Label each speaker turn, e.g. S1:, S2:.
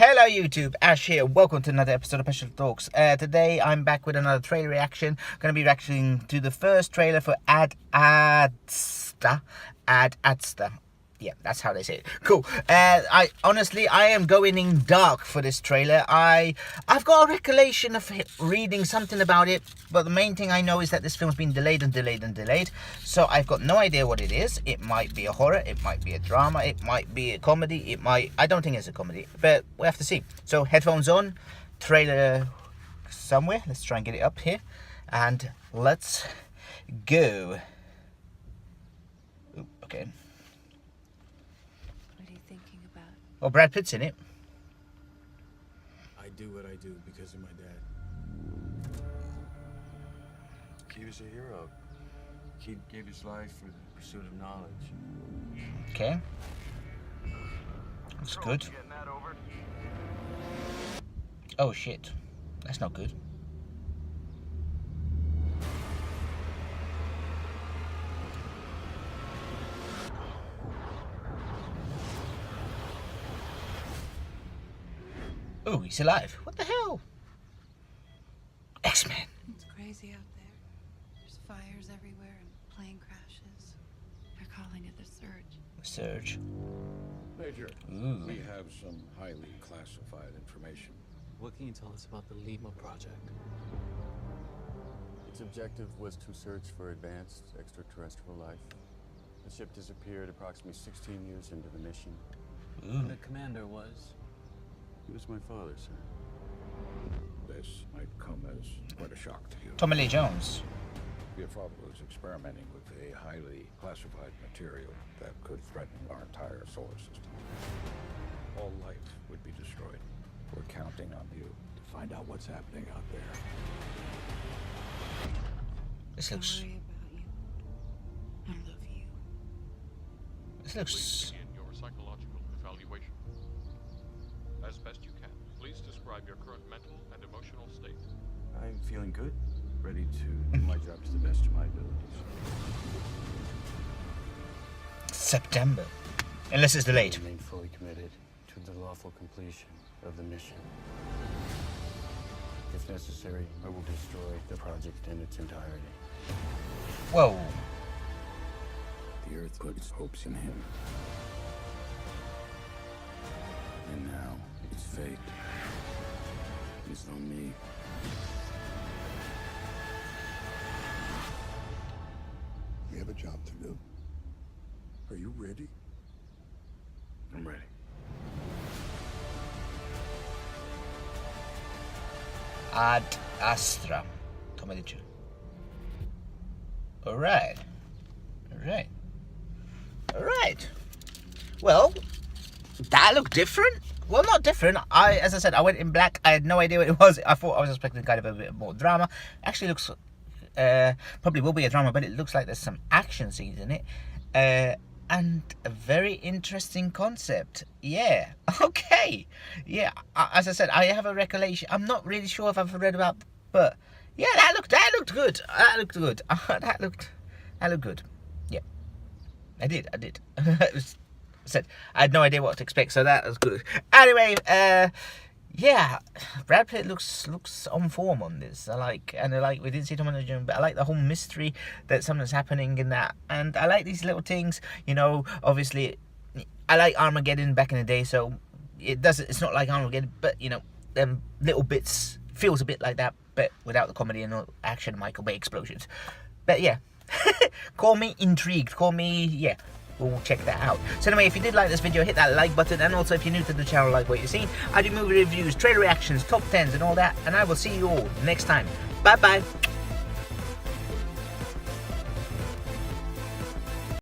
S1: Hello YouTube, Ash here. Welcome to another episode of Special Talks. Today I'm back with another trailer reaction. Going to be reacting to the first trailer for Ad Astra. Yeah, that's how they say it. Cool. I am going in dark for this trailer. I've got a recollection of reading something about it, but the main thing I know is that this film's been delayed and delayed and delayed. So I've got no idea what it is. It might be a horror, it might be a drama, it might be a comedy, I don't think it's a comedy, but we'll have to see. So headphones on, trailer somewhere. Let's try and get it up here, and let's go. Ooh, okay. Well, Brad Pitt's in it.
S2: I do what I do because of my dad. He was a hero. He gave his life for the pursuit of knowledge.
S1: Okay. That's good. Oh shit. That's not good. Oh, he's alive. What the hell? X-Men.
S3: It's crazy out there. There's fires everywhere and plane crashes. They're calling it the Surge.
S1: The Surge.
S4: Major,
S1: Ooh.
S4: we have some highly classified information.
S5: What can you tell us about the Lima project?
S2: Its objective was to search for advanced extraterrestrial life. The ship disappeared approximately 16 years into the mission.
S5: And the commander was?
S2: He was my father, sir.
S4: This might come as quite a shock to you.
S1: Tommy Lee Jones.
S4: Your father was experimenting with a highly classified material that could threaten our entire solar system. All life would be destroyed. We're counting on you to find out what's happening out there.
S1: This
S3: Don't
S1: looks.
S3: worry about you. I love you.
S1: This looks.
S6: Please begin your psychological evaluation. As best you can, please describe your current mental and emotional state.
S2: I'm feeling good, ready to do my job to the best of my abilities.
S1: September. Unless it's delayed.
S2: I remain fully committed to the lawful completion of the mission. If necessary, I will destroy the project in its entirety.
S1: Whoa.
S4: The Earth put its hopes in him.
S2: And now, its fate is on me.
S4: We have a job to do. Are you ready?
S2: I'm ready.
S1: Ad Astra. Tommy Lee Jones. Alright. Alright. Alright. Well, that looked different. Well, not different. As I said, I went in black. I had no idea what it was. I thought I was expecting kind of a bit more drama. Actually looks, probably will be a drama, but it looks like there's some action scenes in it. And a very interesting concept. Yeah. Okay. Yeah. As I said, I have a recollection. I'm not really sure if I've read about, but yeah, that looked good. That looked good. that looked good. Yeah. I did. It was, said I had no idea what to expect, so that was good. Anyway, yeah, Brad Pitt looks on form on this. We didn't see Tommy Lee Jones, but I like the whole mystery that something's happening in that, and I like these little things. You know, obviously, I like Armageddon back in the day, so it's not like Armageddon, but you know, them little bits feels a bit like that, but without the comedy and all action, Michael Bay explosions. But yeah, call me intrigued. Call me, yeah. We'll check that out. So anyway, if you did like this video, hit that like button, and also if you're new to the channel, like what you've seen, I do movie reviews, trailer reactions, top 10s and all that, and I will see you all next time. Bye bye.